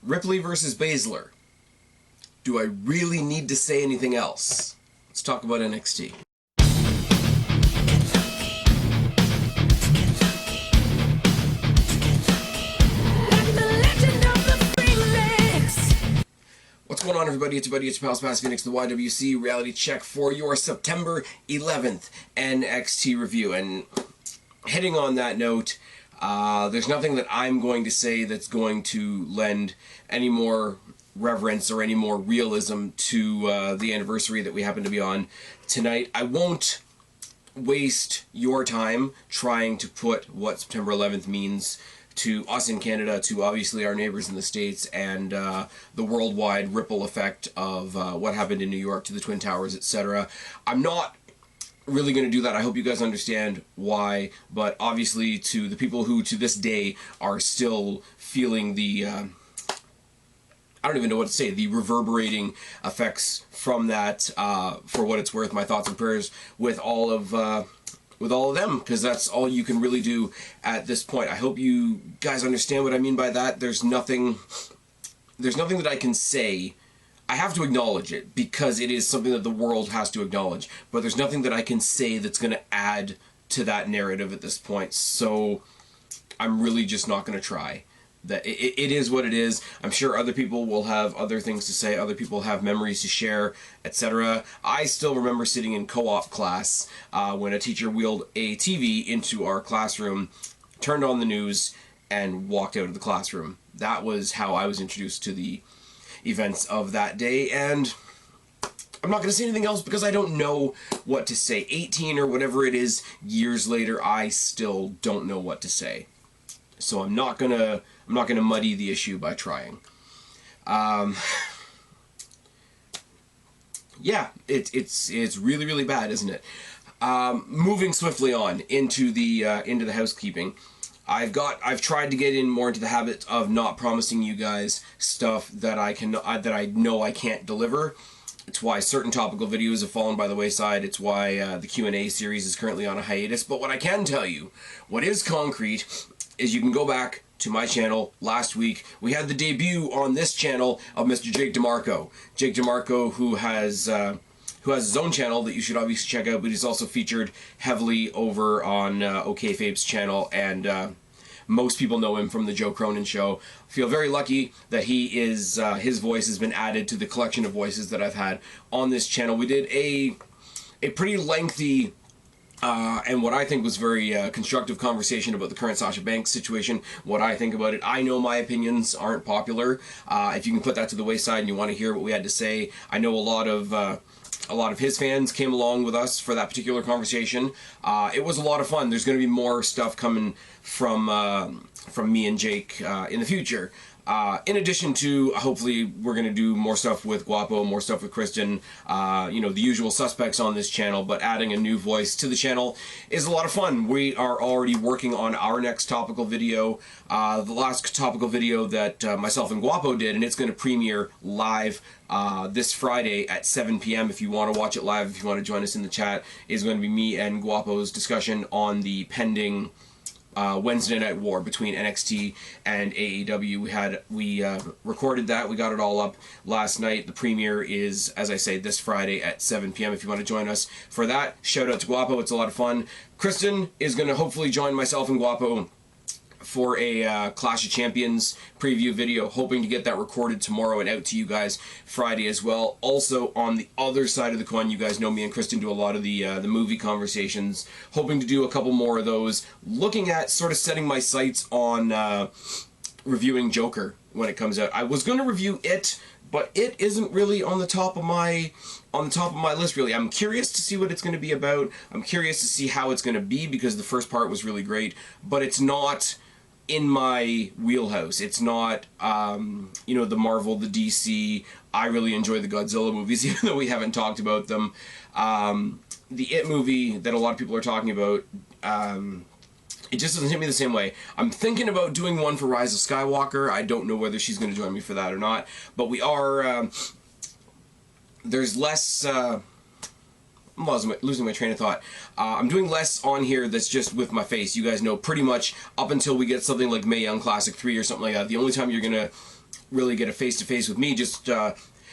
Ripley versus BASZLER. Do I really need to say anything else? Let's talk about NXT. What's going on, everybody? It's your buddy, it's your pal, Phoenix, the YWC reality check for your September 11th NXT review. And hitting on that note, there's nothing that I'm going to say that's going to lend any more reverence or any more realism to the anniversary that we happen to be on tonight. I won't waste your time trying to put what September 11th means to us in Canada, to obviously our neighbors in the States, and the worldwide ripple effect of what happened in New York to the Twin Towers, etc. I'm not really going to do that. I hope you guys understand why, but obviously to the people who to this day are still feeling the I don't even know what to say, the reverberating effects from that, for what it's worth, my thoughts and prayers with all of them, because that's all you can really do at this point. I hope you guys understand what I mean by that. There's nothing that I can say. I have to acknowledge it because it is something that the world has to acknowledge, but there's nothing that I can say that's going to add to that narrative at this point, so I'm really just not going to try. That it is what it is. I'm sure other people will have other things to say, other people have memories to share, etc. I still remember sitting in co-op class when a teacher wheeled a TV into our classroom, turned on the news, and walked out of the classroom. That was how I was introduced to the events of that day, and I'm not going to say anything else because I don't know what to say. 18 or whatever it is years later, I still don't know what to say. So I'm not gonna muddy the issue by trying. Yeah, it's really bad, isn't it? Moving swiftly on into the housekeeping. I've tried to get in more into the habit of not promising you guys stuff that I know I can't deliver. It's why certain topical videos have fallen by the wayside. It's why the Q&A series is currently on a hiatus. But what I can tell you, what is concrete, is you can go back to my channel last week. We had the debut on this channel of Mr. Jake DeMarco. Jake DeMarco, who has his own channel that you should obviously check out, but he's also featured heavily over on OKFabe's channel, and most people know him from the Joe Cronin Show. I feel very lucky that he is his voice has been added to the collection of voices that I've had on this channel. We did a pretty lengthy and what I think was very constructive conversation about the current Sasha Banks situation, what I think about it. I know my opinions aren't popular. If you can put that to the wayside and you want to hear what we had to say, I know a lot of his fans came along with us for that particular conversation. It was a lot of fun. There's going to be more stuff coming from me and Jake in the future. In addition to, hopefully, we're going to do more stuff with Guapo, more stuff with Kristen, you know, the usual suspects on this channel, but adding a new voice to the channel is a lot of fun. We are already working on our next topical video, the last topical video that myself and Guapo did, and it's going to premiere live this Friday at 7 p.m. If you want to watch it live, if you want to join us in the chat, is going to be me and Guapo's discussion on the pending Wednesday Night War between NXT and AEW. We recorded that. We got it all up last night. The premiere is, as I say, this Friday at 7 p.m. If you want to join us for that, shout out to Guapo. It's a lot of fun. Kristen is going to hopefully join myself and Guapo for a Clash of Champions preview video, hoping to get that recorded tomorrow and out to you guys Friday as well. Also, on the other side of the coin, you guys know me and Kristen do a lot of the movie conversations, hoping to do a couple more of those, looking at sort of setting my sights on reviewing Joker when it comes out. I was going to review it, but it isn't really on the top of my list, really. I'm curious to see what it's going to be about. I'm curious to see how it's going to be, because the first part was really great, but it's not in my wheelhouse. It's not, you know, the Marvel, the DC. I really enjoy the Godzilla movies, even though we haven't talked about them. The It movie that a lot of people are talking about, it just doesn't hit me the same way. I'm thinking about doing one for Rise of Skywalker. I don't know whether she's going to join me for that or not, but we are, there's less, I'm losing my train of thought. I'm doing less on here that's just with my face. You guys know pretty much up until we get something like Mae Young Classic 3 or something like that, the only time you're going to really get a face-to-face with me, just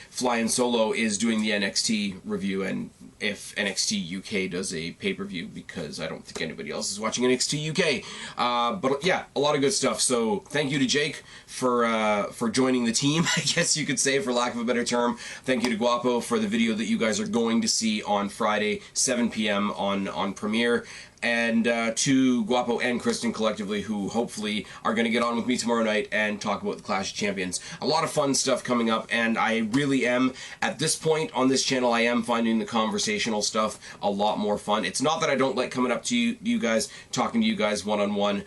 flying solo, is doing the NXT review, and if NXT UK does a pay-per-view, because I don't think anybody else is watching NXT UK. But yeah, a lot of good stuff. So thank you to Jake for joining the team, I guess you could say, for lack of a better term. Thank you to Guapo for the video that you guys are going to see on Friday, 7 p.m. on Premiere. And to Guapo and Kristen collectively, who hopefully are going to get on with me tomorrow night and talk about the Clash of Champions. A lot of fun stuff coming up, and I really am, at this point on this channel, I am finding the conversational stuff a lot more fun. It's not that I don't like coming up to you guys, talking to you guys one-on-one.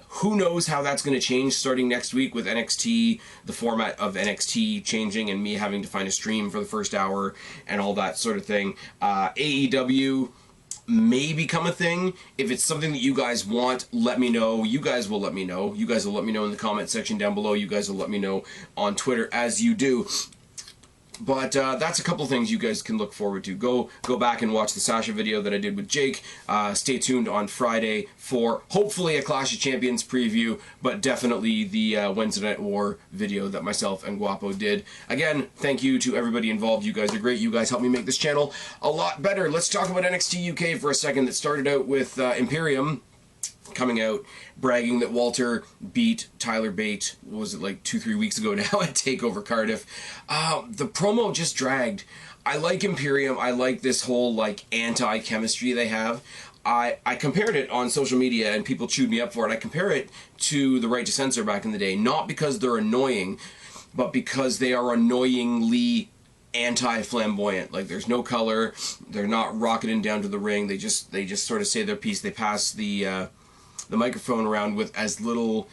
Who knows how that's going to change starting next week with NXT, the format of NXT changing, and me having to find a stream for the first hour and all that sort of thing. AEW may become a thing. If it's something that you guys want, let me know. You guys will let me know. You guys will let me know in the comment section down below. You guys will let me know on Twitter, as you do. But that's a couple things you guys can look forward to. Go back and watch the Sasha video that I did with Jake. Stay tuned on Friday for hopefully a Clash of Champions preview, but definitely the Wednesday Night War video that myself and Guapo did. Again, thank you to everybody involved. You guys are great. You guys help me make this channel a lot better. Let's talk about NXT UK for a second. That started out with Imperium coming out bragging that Walter beat Tyler Bate, what was it, like 2-3 weeks ago now at TakeOver Cardiff. The promo just dragged. I like Imperium. I like this whole like anti-chemistry they have. I compared it on social media and people chewed me up for it. I compare it to the Right to Censor back in the day, not because they're annoying, but because they are annoyingly anti-flamboyant. Like, there's no color, they're not rocketing down to the ring, they just sort of say their piece. They pass the microphone around with as little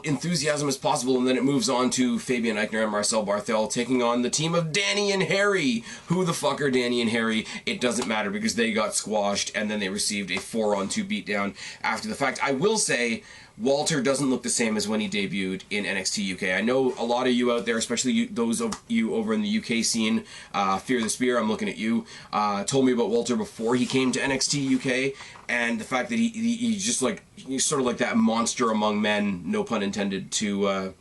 enthusiasm as possible, and then it moves on to Fabian Eichner and Marcel Barthel taking on the team of Danny and Harry. Who the fuck are Danny and Harry? It doesn't matter, because they got squashed and then they received a 4-on-2 beatdown after the fact. I will say, Walter doesn't look the same as when he debuted in NXT UK. I know a lot of you out there, especially those of you over in the UK scene, Fear the Spear, I'm looking at you, told me about Walter before he came to NXT UK, and the fact that he's just like, he's sort of like that monster among men, no pun intended, to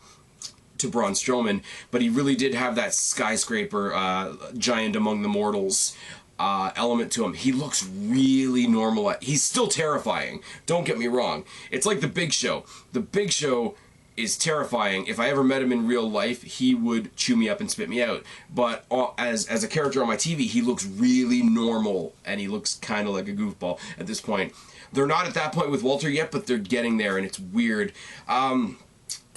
Braun Strowman, but he really did have that skyscraper, giant among the mortals element to him. He looks really normal. He's still terrifying, don't get me wrong. It's like the Big Show. The Big Show is terrifying. If I ever met him in real life, he would chew me up and spit me out. But as a character on my TV, he looks really normal, and he looks kind of like a goofball at this point. They're not at that point with Walter yet, but they're getting there, and it's weird.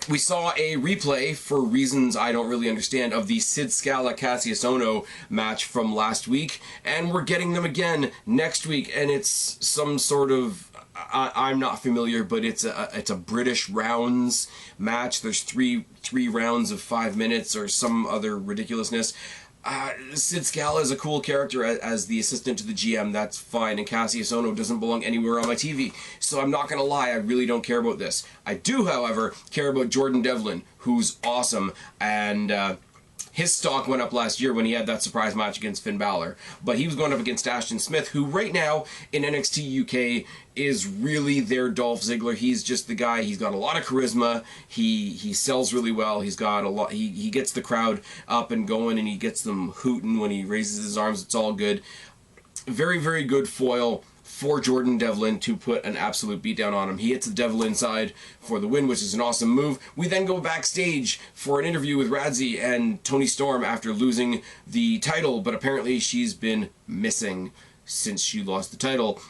We saw a replay, for reasons I don't really understand, of the Sid Scala-Cassius Ohno match from last week, and we're getting them again next week, and it's some sort of, I'm not familiar, but it's a British rounds match. There's three rounds of 5 minutes or some other ridiculousness. Sid Scala is a cool character as the assistant to the GM, that's fine, and Cassius Ohno doesn't belong anywhere on my TV, so I'm not gonna lie, I really don't care about this. I do, however, care about Jordan Devlin, who's awesome, and his stock went up last year when he had that surprise match against Finn Balor, but he was going up against Ashton Smith, who right now in NXT UK is really their Dolph Ziggler. He's just the guy. He's got a lot of charisma. He sells really well. He's got a lot. He gets the crowd up and going, and he gets them hooting when he raises his arms. It's all good. Very, very good foil for Jordan Devlin to put an absolute beatdown on him. He hits the Devil inside for the win, which is an awesome move. We then go backstage for an interview with RHEA and Toni Storm after losing the title, but apparently she's been missing since she lost the title.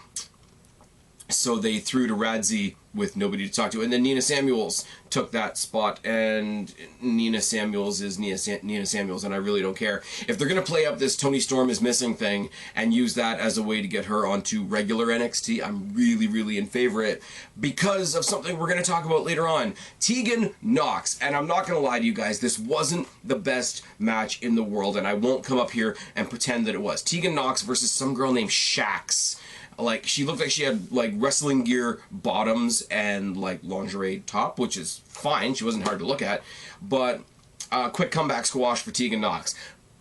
So they threw to RHEA with nobody to talk to. And then Nina Samuels took that spot, and Nina Samuels is Nina Samuels, and I really don't care. If they're going to play up this Toni Storm is missing thing and use that as a way to get her onto regular NXT, I'm really, really in favor of it, because of something we're going to talk about later on. Tegan Nox, and I'm not going to lie to you guys, this wasn't the best match in the world, and I won't come up here and pretend that it was. Tegan Nox versus some girl named Shax. Like, she looked like she had, like, wrestling gear bottoms and, like, lingerie top, which is fine. She wasn't hard to look at. But, quick comeback squash for Tegan Nox.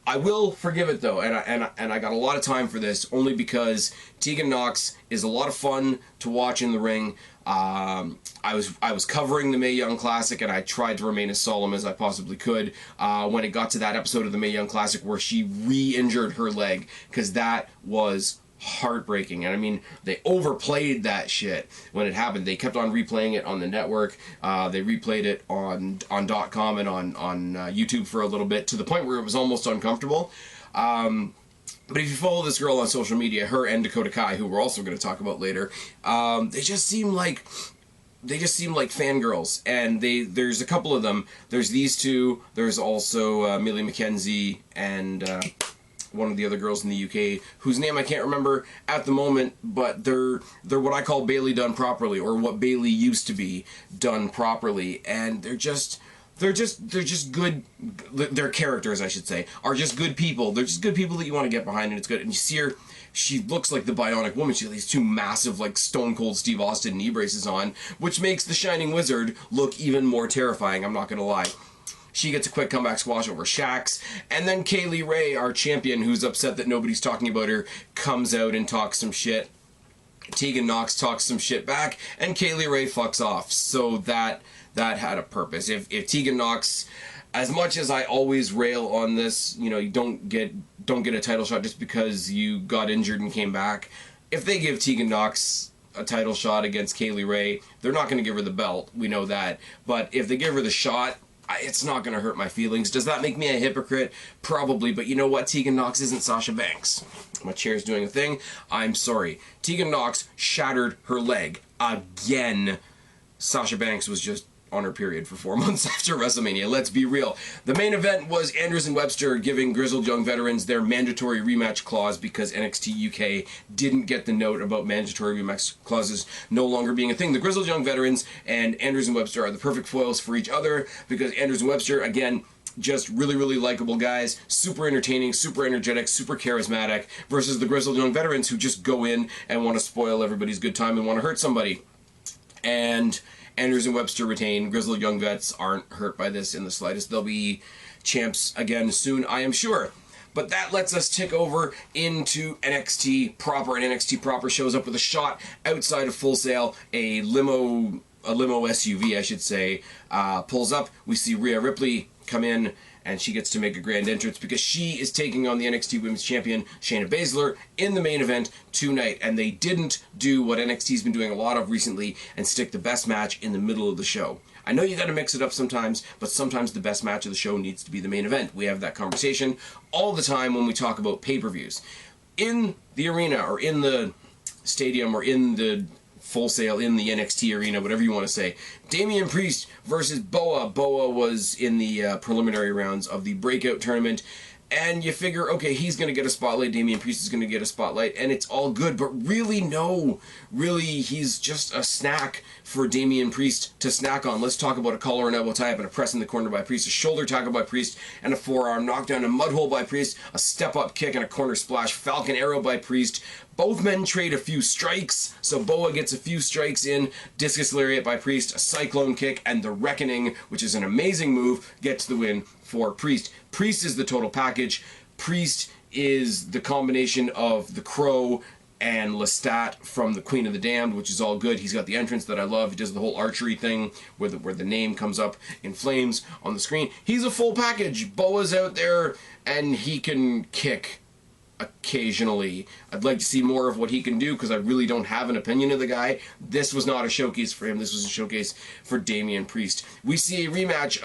I will forgive it though, and I got a lot of time for this only because Tegan Nox is a lot of fun to watch in the ring. I was covering the Mae Young Classic, and I tried to remain as solemn as I possibly could when it got to that episode of the Mae Young Classic where she re-injured her leg, because that was heartbreaking. And I mean, they overplayed that shit when it happened. They kept on replaying it on the network. They replayed it on .com and on YouTube for a little bit, to the point where it was almost uncomfortable. But if you follow this girl on social media, her and Dakota Kai, who we're also going to talk about later, they just seem like fangirls. And there's a couple of them. There's these two. There's also Millie McKenzie and one of the other girls in the UK, whose name I can't remember at the moment, but they're what I call Bayley done properly, or what Bayley used to be done properly, and they're just good. Their characters, I should say, are just good people. They're just good people that you want to get behind, and it's good. And you see her, she looks like the Bionic Woman. She has these two massive, like, Stone Cold Steve Austin knee braces on, which makes the Shining Wizard look even more terrifying, I'm not gonna lie. She gets a quick comeback squash over Shax, and then Kaylee Ray, our champion, who's upset that nobody's talking about her, comes out and talks some shit. Tegan Nox talks some shit back, and Kaylee Ray fucks off. So that had a purpose. If Tegan Nox, as much as I always rail on this, you know, you don't get a title shot just because you got injured and came back. If they give Tegan Nox a title shot against Kaylee Ray, they're not going to give her the belt. We know that. But if they give her the shot, it's not going to hurt my feelings. Does that make me a hypocrite? Probably, but you know what? Tegan Nox isn't Sasha Banks. My chair's doing a thing. I'm sorry. Tegan Nox shattered her leg again. Sasha Banks was just on her period for 4 months after WrestleMania. Let's be real. The main event was Andrews and Webster giving Grizzled Young Veterans their mandatory rematch clause because NXT UK didn't get the note about mandatory rematch clauses no longer being a thing. The Grizzled Young Veterans and Andrews and Webster are the perfect foils for each other because Andrews and Webster, again, just really, really likable guys, super entertaining, super energetic, super charismatic, versus the Grizzled Young Veterans who just go in and want to spoil everybody's good time and want to hurt somebody. And Andrews and Webster retain. Grizzled Young Vets aren't hurt by this in the slightest. They'll be champs again soon, I am sure. But that lets us tick over into NXT proper, and NXT proper shows up with a shot outside of Full Sail. A limo SUV, I should say, pulls up. We see Rhea Ripley come in, and she gets to make a grand entrance because she is taking on the NXT Women's Champion, Shayna Baszler, in the main event tonight. And they didn't do what NXT's been doing a lot of recently and stick the best match in the middle of the show. I know you gotta mix it up sometimes, but sometimes the best match of the show needs to be the main event. We have that conversation all the time when we talk about pay-per-views. In the arena, or in the stadium, or in the Full Sail, in the NXT arena, whatever you want to say, Damian Priest versus Boa. Boa was in the preliminary rounds of the Breakout tournament, and you figure, okay, he's going to get a spotlight, Damian Priest is going to get a spotlight, and it's all good, but really, no. Really, he's just a snack for Damian Priest to snack on. Let's talk about a collar and elbow tie-up and a press in the corner by Priest, a shoulder tackle by Priest, and a forearm knockdown, a mudhole by Priest, a step-up kick and a corner splash, Falcon Arrow by Priest. Both men trade a few strikes, so Boa gets a few strikes in, discus lariat by Priest, a cyclone kick, and the Reckoning, which is an amazing move, gets the win for Priest. Priest is the total package. Priest is the combination of the Crow and Lestat from the Queen of the Damned, which is all good. He's got the entrance that I love. He does the whole archery thing where the name comes up in flames on the screen. He's a full package. Boa's out there, and he can kick occasionally. I'd like to see more of what he can do because I really don't have an opinion of the guy. This was not a showcase for him. This was a showcase for Damian Priest. We see a rematch,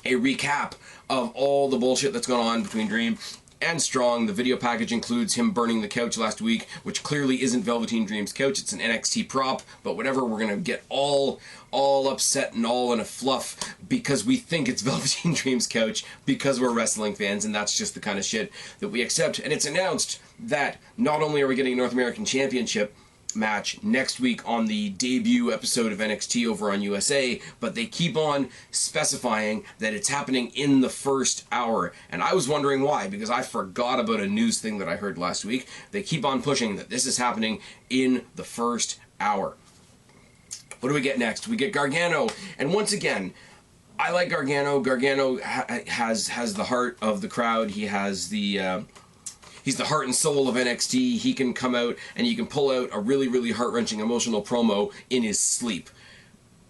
a recap of all the bullshit that's gone on between Dream and Strong. The video package includes him burning the couch last week, which clearly isn't Velveteen Dream's couch. It's an NXT prop, but whatever. We're gonna get all upset and all in a fluff because we think it's Velveteen Dream's couch because we're wrestling fans, and that's just the kind of shit that we accept. And it's announced that not only are we getting a North American Championship match next week on the debut episode of NXT over on USA, but they keep on specifying that it's happening in the first hour. And I was wondering why, because I forgot about a news thing that I heard last week. They keep on pushing that this is happening in the first hour. What do we get next? We get Gargano, and once again, I like Gargano. Gargano has the heart of the crowd. He has the he's the heart and soul of NXT. He can come out and he can pull out a really, really heart-wrenching emotional promo in his sleep.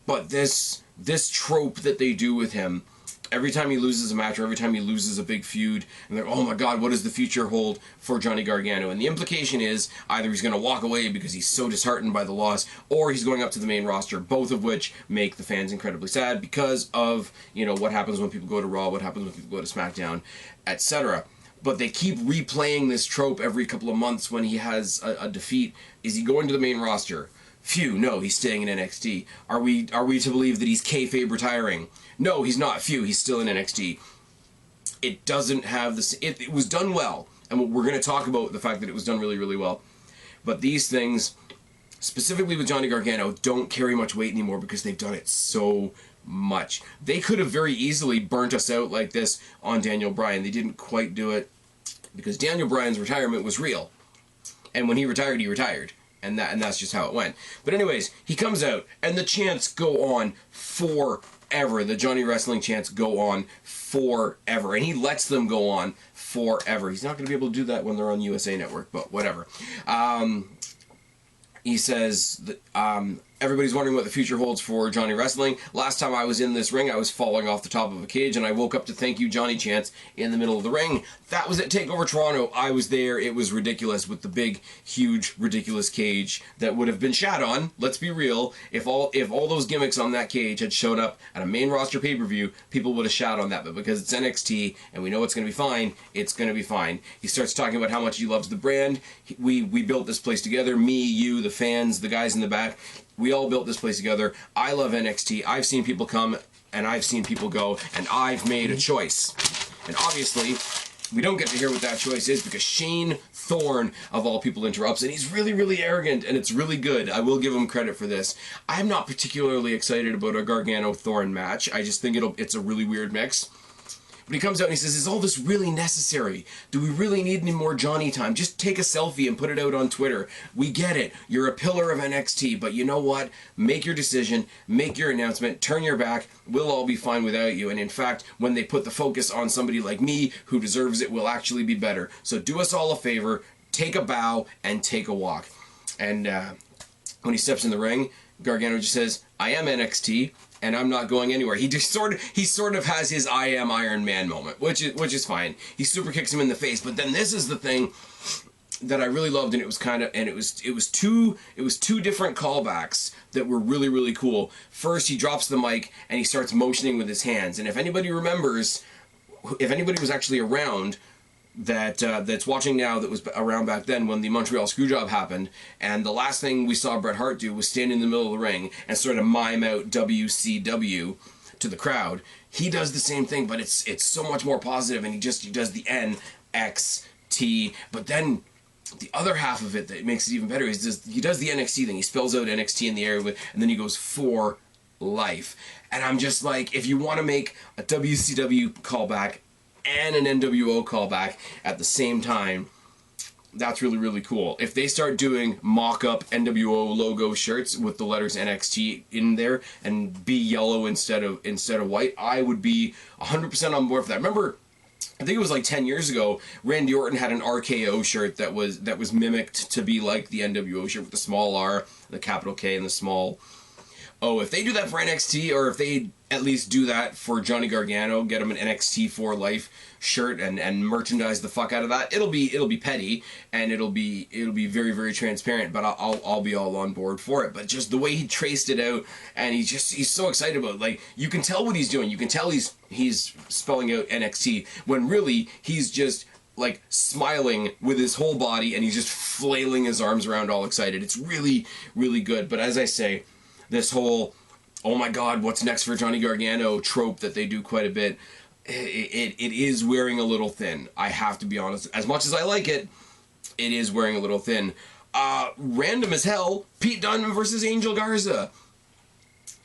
But this trope that they do with him, every time he loses a match or every time he loses a big feud, and they're, oh my god, what does the future hold for Johnny Gargano? And the implication is either he's going to walk away because he's so disheartened by the loss, or he's going up to the main roster, both of which make the fans incredibly sad because of, you know, what happens when people go to Raw, what happens when people go to SmackDown, etc. But they keep replaying this trope every couple of months when he has a defeat. Is he going to the main roster? Phew, no, he's staying in NXT. Are we to believe that he's kayfabe retiring? No, he's not. Phew, he's still in NXT. It doesn't have this. It was done well, and we're going to talk about the fact that it was done really, really well. But these things, specifically with Johnny Gargano, don't carry much weight anymore because they've done it so much. They could have very easily burnt us out like this on Daniel Bryan. They didn't quite do it because Daniel Bryan's retirement was real, and when he retired, he retired. And that's just how it went. But anyways, he comes out, and the chants go on forever. The Johnny Wrestling chants go on forever. And he lets them go on forever. He's not going to be able to do that when they're on USA Network, but whatever. He says that everybody's wondering what the future holds for Johnny Wrestling. Last time I was in this ring, I was falling off the top of a cage, and I woke up to "Thank You, Johnny" chants in the middle of the ring. That was at TakeOver Toronto. I was there. It was ridiculous with the big, huge, ridiculous cage that would have been shat on. Let's be real. If all those gimmicks on that cage had shown up at a main roster pay-per-view, people would have shat on that. But because it's NXT and we know it's going to be fine, it's going to be fine. He starts talking about how much he loves the brand. We built this place together. Me, you, the fans, the guys in the back. We all built this place together. I love NXT. I've seen people come and I've seen people go, and I've made a choice. And obviously, we don't get to hear what that choice is because Shane Thorne, of all people, interrupts, and he's really, really arrogant, and it's really good. I will give him credit for this. I'm not particularly excited about a Gargano-Thorne match. I just think it's a really weird mix. But he comes out and he says, is all this really necessary? Do we really need any more Johnny time? Just take a selfie and put it out on Twitter. We get it. You're a pillar of NXT, but you know what? Make your decision, make your announcement, turn your back. We'll all be fine without you. And in fact, when they put the focus on somebody like me who deserves it, we'll actually be better. So do us all a favor, take a bow, and take a walk. And when he steps in the ring, Gargano just says, I am NXT. And I'm not going anywhere. He sort of has his I am Iron Man moment, which is fine. He super kicks him in the face, but then this is the thing that I really loved, and it was two different callbacks that were really, really cool. First, he drops the mic and he starts motioning with his hands. And if anybody remembers, if anybody was actually around that's watching now that was around back then when the Montreal Screwjob happened, and the last thing we saw Bret Hart do was stand in the middle of the ring and sort of mime out WCW to the crowd. He does the same thing, but it's so much more positive, and he does the NXT. But then the other half of it that makes it even better is he does the NXT thing. He spells out NXT in the air and then he goes for life. And I'm just like, if you want to make a WCW callback and an NWO callback at the same time, that's really, really cool. If they start doing mock-up NWO logo shirts with the letters NXT in there and be yellow instead of white, I would be 100% on board for that. Remember, I think it was like 10 years ago, Randy Orton had an RKO shirt that was mimicked to be like the NWO shirt with the small R, the capital K, and the small O. If they do that for NXT, or if they at least do that for Johnny Gargano, get him an NXT for Life shirt and merchandise the fuck out of that, it'll be petty and it'll be very, very transparent, but I'll be all on board for it. But just the way he traced it out, and he's so excited about it. Like, you can tell what he's doing. You can tell he's spelling out NXT when really he's just like smiling with his whole body and he's just flailing his arms around all excited. It's really, really good. But as I say, this whole, oh my god, what's next for Johnny Gargano trope that they do quite a bit, it is wearing a little thin. I have to be honest. As much as I like it, it is wearing a little thin. Random as hell, Pete Dunne versus Angel Garza.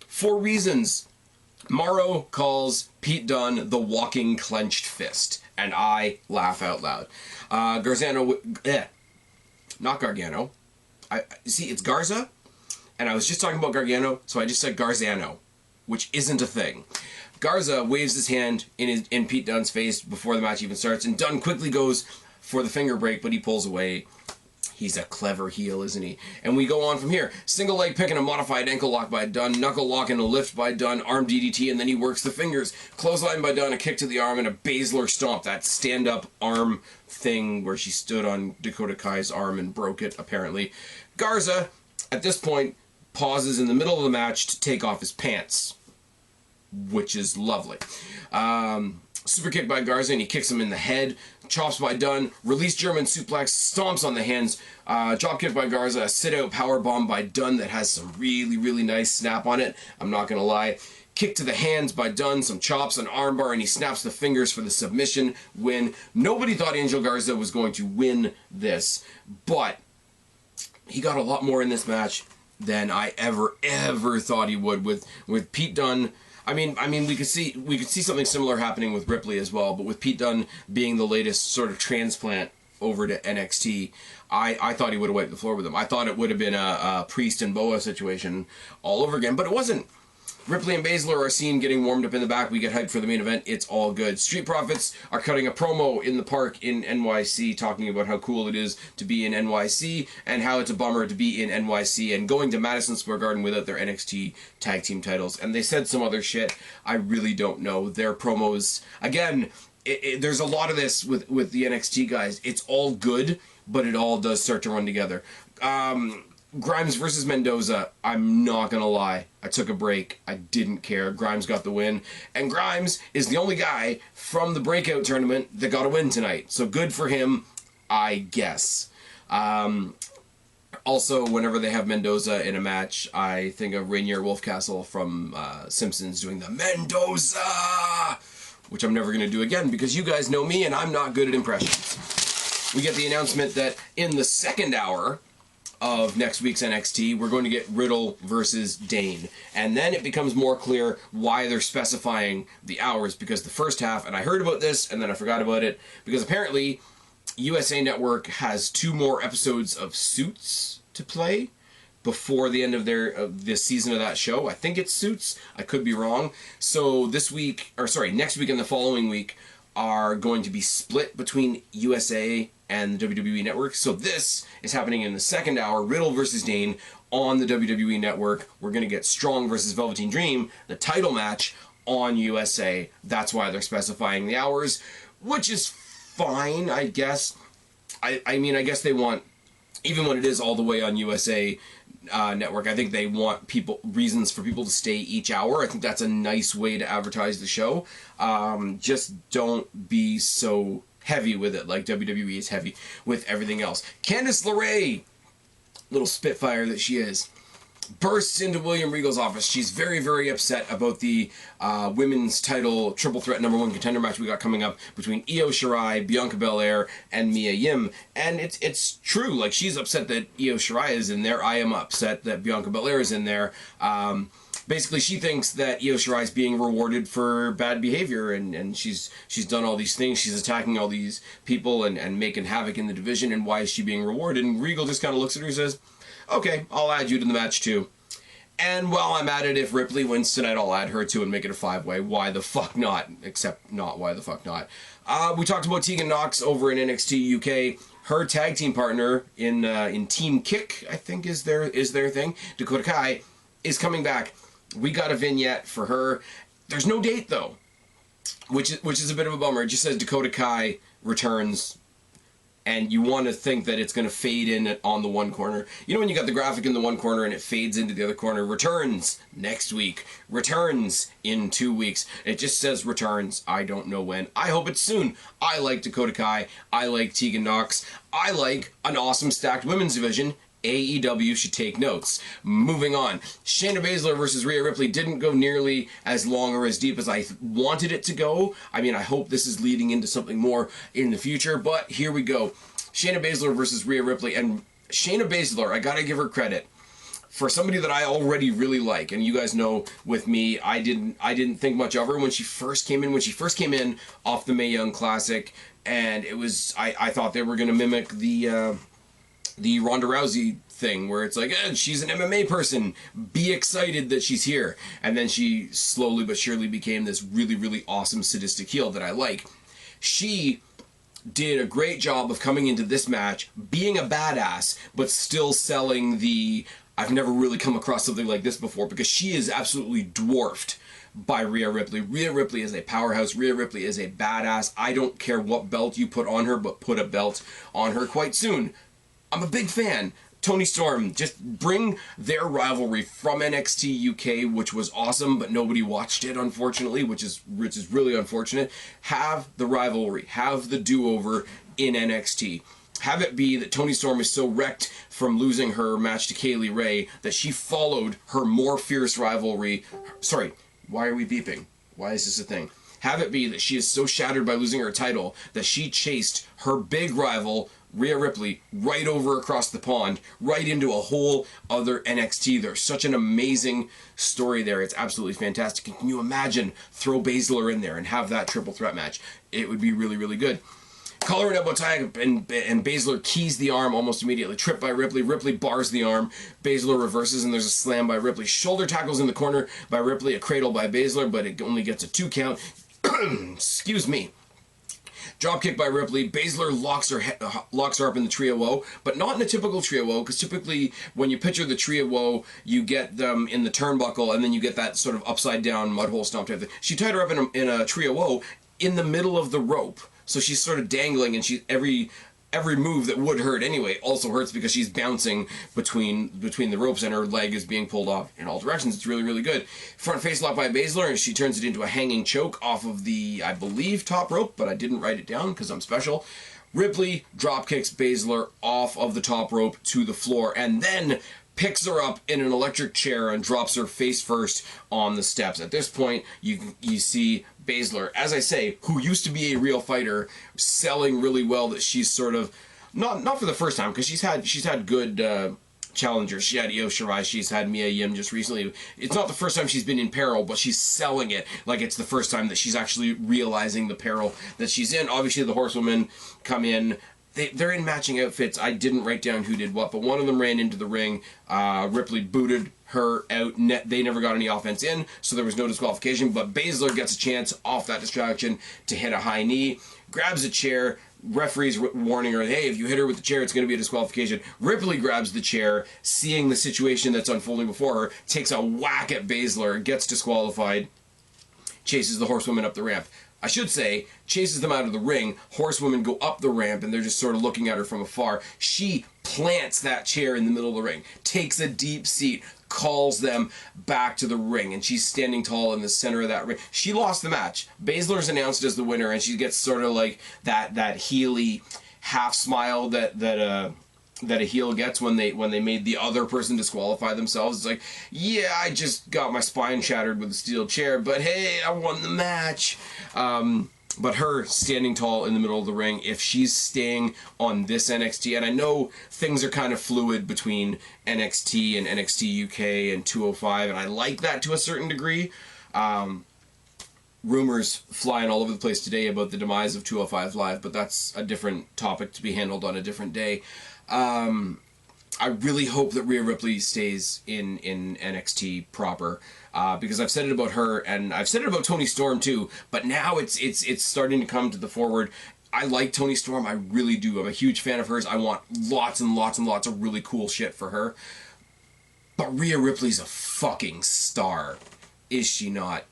For reasons. Morrow calls Pete Dunne the walking clenched fist, and I laugh out loud. Not Gargano. See, it's Garza, and I was just talking about Gargano, so I just said Garzano, which isn't a thing. Garza waves his hand in Pete Dunne's face before the match even starts, and Dunne quickly goes for the finger break, but he pulls away. He's a clever heel, isn't he? And we go on from here. Single leg pick and a modified ankle lock by Dunne. Knuckle lock and a lift by Dunne. Arm DDT, and then he works the fingers. Clothesline by Dunne, a kick to the arm, and a BASZLER stomp. That stand-up arm thing where she stood on Dakota Kai's arm and broke it, apparently. Garza, at this point, pauses in the middle of the match to take off his pants, which is lovely. Super kick by Garza, and he kicks him in the head. Chops by Dunne. Release German suplex. Stomps on the hands. Drop kick by Garza. A sit-out power bomb by Dunne that has some really, really nice snap on it. I'm not going to lie. Kick to the hands by Dunne. Some chops, an armbar, and he snaps the fingers for the submission win. Nobody thought Angel Garza was going to win this, but he got a lot more in this match than I ever thought he would with Pete Dunne. I mean, we could see something similar happening with Ripley as well, but with Pete Dunne being the latest sort of transplant over to NXT, I thought he would have wiped the floor with him. I thought it would have been a Priest and Boa situation all over again, but it wasn't. Ripley and BASZLER are seen getting warmed up in the back. We get hyped for the main event. It's all good. Street Profits are cutting a promo in the park in NYC, talking about how cool it is to be in NYC and how it's a bummer to be in NYC and going to Madison Square Garden without their NXT tag team titles. And they said some other shit. I really don't know. Their promos, again, there's a lot of this with the NXT guys. It's all good, but it all does start to run together. Grimes versus Mendoza, I'm not gonna lie, I took a break, I didn't care. Grimes got the win, and Grimes is the only guy from the breakout tournament that got a win tonight, so good for him, I guess. Also, whenever they have Mendoza in a match, I think of Rainier Wolfcastle from Simpsons doing the Mendoza, which I'm never gonna do again because you guys know me and I'm not good at impressions. We get the announcement that in the second hour of next week's NXT, we're going to get Riddle versus Dane. And then it becomes more clear why they're specifying the hours, because the first half, and I heard about this and then I forgot about it, because apparently USA Network has 2 more episodes of Suits to play before the end of this season of that show. I think it's Suits. I could be wrong. So next week and the following week are going to be split between USA and the WWE Network. So this is happening in the second hour, Riddle versus Dane on the WWE Network. We're going to get Strong versus Velveteen Dream, the title match on USA. That's why they're specifying the hours, which is fine, I guess. I mean, I guess they want, even when it is all the way on USA Network, I think they want reasons for people to stay each hour. I think that's a nice way to advertise the show. Just don't be so heavy with it like WWE is heavy with everything else. Candice LeRae, little spitfire that she is, bursts into William Regal's office. She's very, very upset about the women's title triple threat #1 contender match we got coming up between Io Shirai, Bianca Belair, and Mia Yim. And it's true. Like, she's upset that Io Shirai is in there. I am upset that Bianca Belair is in there. Basically, she thinks that Io Shirai is being rewarded for bad behavior, and she's done all these things. She's attacking all these people and making havoc in the division, and why is she being rewarded? And Regal just kind of looks at her and says, okay, I'll add you to the match too. And while I'm at it, if Ripley wins tonight, I'll add her too and make it a 5-way. Why the fuck not? Except not why the fuck not. We talked about Tegan Nox over in NXT UK. Her tag team partner in Team Kick, I think is their thing, Dakota Kai, is coming back. We got a vignette for her. There's no date though, which is a bit of a bummer. It just says Dakota Kai returns, and you want to think that it's going to fade in on the one corner. You know when you got the graphic in the one corner and it fades into the other corner? Returns next week. Returns in 2 weeks. It just says returns. I don't know when. I hope it's soon. I like Dakota Kai. I like Tegan Nox. I like an awesome stacked women's division. AEW should take notes. Moving on. Shayna Baszler versus Rhea Ripley didn't go nearly as long or as deep as I wanted it to go. I mean, I hope this is leading into something more in the future, but here we go. Shayna Baszler versus Rhea Ripley. And Shayna Baszler, I gotta give her credit. For somebody that I already really like, and you guys know with me, I didn't think much of her when she first came in. When she first came in off the Mae Young Classic, and it was, I thought they were gonna mimic the the Ronda Rousey thing where it's like, she's an MMA person, be excited that she's here. And then she slowly but surely became this really, really awesome sadistic heel that I like. She did a great job of coming into this match, being a badass, but still selling the, I've never really come across something like this before, because she is absolutely dwarfed by Rhea Ripley. Rhea Ripley is a powerhouse. Rhea Ripley is a badass. I don't care what belt you put on her, but put a belt on her quite soon. I'm a big fan. Toni Storm, just bring their rivalry from NXT UK, which was awesome, but nobody watched it, unfortunately, which is really unfortunate. Have the rivalry, have the do-over in NXT. Have it be that Toni Storm is so wrecked from losing her match to Kaylee Ray that she followed her more fierce rivalry. Sorry, why are we beeping? Why is this a thing? Have it be that she is so shattered by losing her title that she chased her big rival, Rhea Ripley, right over across the pond, right into a whole other NXT. There's such an amazing story there. It's absolutely fantastic. And can you imagine throw BASZLER in there and have that triple threat match? It would be really, really good. Collar and elbow tie, and BASZLER keys the arm almost immediately. Tripped by Ripley. Ripley bars the arm. BASZLER reverses, and there's a slam by Ripley. Shoulder tackles in the corner by Ripley. A cradle by BASZLER, but it only gets a 2 count. Excuse me. Dropkick by Ripley. BASZLER locks her up in the Tree of Woe, but not in a typical Tree of Woe, because typically when you picture the Tree of Woe, you get them in the turnbuckle, and then you get that sort of upside down mud hole stomp type thing. She tied her up in a Tree of Woe in the middle of the rope, so she's sort of dangling, and every move that would hurt anyway also hurts because she's bouncing between the ropes and her leg is being pulled off in all directions. It's really, really good. Front face lock by BASZLER, and she turns it into a hanging choke off of the, I believe, top rope, but I didn't write it down because I'm special. Ripley drop kicks BASZLER off of the top rope to the floor, and then picks her up in an electric chair and drops her face first on the steps. At this point, you see BASZLER, as I say, who used to be a real fighter, selling really well that she's sort of, not for the first time, because she's had good challengers. She had Io Shirai, she's had Mia Yim just recently. It's not the first time she's been in peril, but she's selling it like it's the first time that she's actually realizing the peril that she's in. Obviously, the Horsewomen come in. They're in matching outfits. I didn't write down who did what, but one of them ran into the ring. Ripley booted her out. They never got any offense in, so there was no disqualification, but BASZLER gets a chance off that distraction to hit a high knee, grabs a chair. Referee's warning her, hey, if you hit her with the chair, it's going to be a disqualification. Ripley grabs the chair, seeing the situation that's unfolding before her, takes a whack at BASZLER, gets disqualified, chases the Horsewomen up the ramp. I should say, chases them out of the ring. Horsewomen go up the ramp, and they're just sort of looking at her from afar. She plants that chair in the middle of the ring, takes a deep seat, calls them back to the ring, and she's standing tall in the center of that ring. She lost the match. BASZLER's announced as the winner, and she gets sort of like that heely half smile that a heel gets when they made the other person disqualify themselves. It's like, yeah, I just got my spine shattered with a steel chair, but hey, I won the match. But her standing tall in the middle of the ring, if she's staying on this NXT, and I know things are kind of fluid between NXT and NXT UK and 205, and I like that to a certain degree. Rumors flying all over the place today about the demise of 205 Live, but that's a different topic to be handled on a different day. I really hope that Rhea Ripley stays in NXT proper, because I've said it about her, and I've said it about Toni Storm too, but now it's starting to come to the forward. I like Toni Storm, I really do. I'm a huge fan of hers. I want lots and lots and lots of really cool shit for her. But Rhea Ripley's a fucking star, is she not?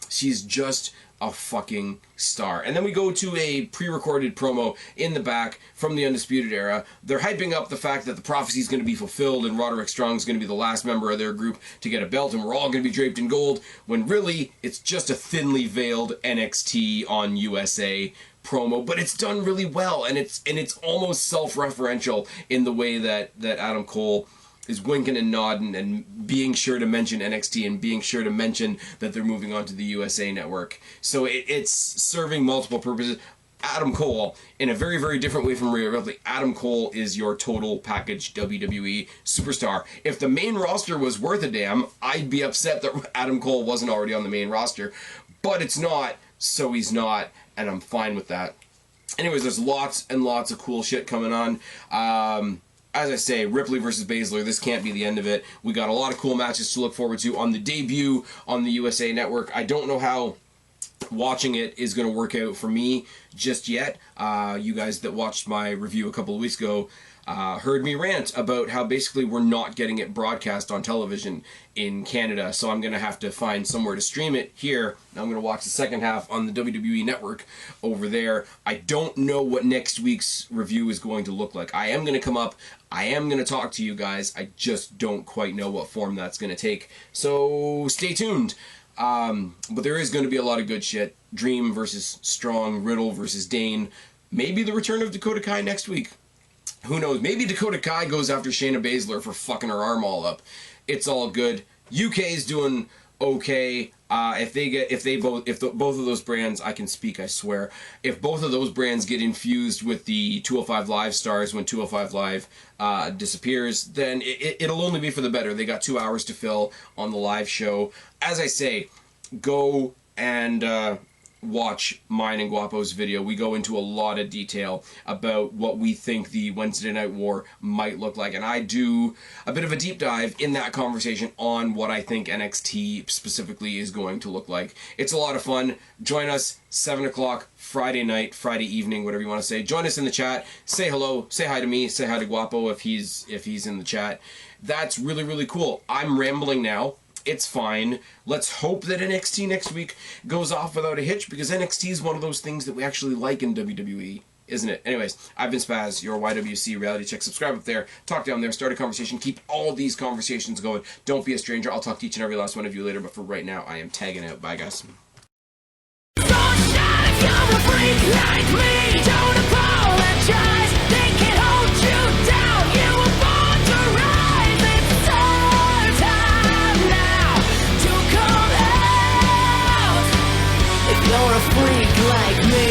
She's just a fucking star. And then we go to a pre-recorded promo in the back from the Undisputed Era. They're hyping up the fact that the prophecy is going to be fulfilled and Roderick Strong is going to be the last member of their group to get a belt, and we're all going to be draped in gold, when really it's just a thinly veiled NXT on USA promo, but it's done really well, and it's almost self-referential in the way that Adam Cole is winking and nodding and being sure to mention NXT and being sure to mention that they're moving on to the USA Network. So it's serving multiple purposes. Adam Cole, in a very, very different way from Rhea Ripley, Adam Cole is your total package WWE superstar. If the main roster was worth a damn, I'd be upset that Adam Cole wasn't already on the main roster. But it's not, so he's not, and I'm fine with that. Anyways, there's lots and lots of cool shit coming on. as I say, Ripley versus Baszler, this can't be the end of it. We got a lot of cool matches to look forward to on the debut on the USA Network. I don't know how watching it is going to work out for me just yet. You guys that watched my review a couple of weeks ago heard me rant about how basically we're not getting it broadcast on television in Canada, so I'm going to have to find somewhere to stream it here. I'm going to watch the second half on the WWE Network over there. I don't know what next week's review is going to look like. I am going to come up, I am going to talk to you guys, I just don't quite know what form that's going to take, so stay tuned. But there is going to be a lot of good shit. Dream versus Strong, Riddle versus Dane, maybe the return of Dakota Kai next week. Who knows? Maybe Dakota Kai goes after Shayna Baszler for fucking her arm all up. It's all good. UK's doing okay. If both of those brands, I can speak, I swear. If both of those brands get infused with the 205 Live stars when 205 Live disappears, then it'll only be for the better. They got 2 hours to fill on the live show. As I say, go and watch mine and Guapo's video. We go into a lot of detail about what we think the Wednesday Night War might look like, and I do a bit of a deep dive in that conversation on what I think NXT specifically is going to look like. It's a lot of fun. Join us 7 o'clock Friday night, Friday evening, whatever you want to say. Join us in the chat. Say hello. Say hi to me. Say hi to Guapo if he's in the chat. That's really, really cool. I'm rambling now. It's fine. Let's hope that NXT next week goes off without a hitch, because NXT is one of those things that we actually like in WWE, isn't it? Anyways, I've been Spaz, your YWC Reality Check. Subscribe up there, talk down there, start a conversation, keep all these conversations going. Don't be a stranger. I'll talk to each and every last one of you later, but for right now, I am tagging out. Bye, guys. Don't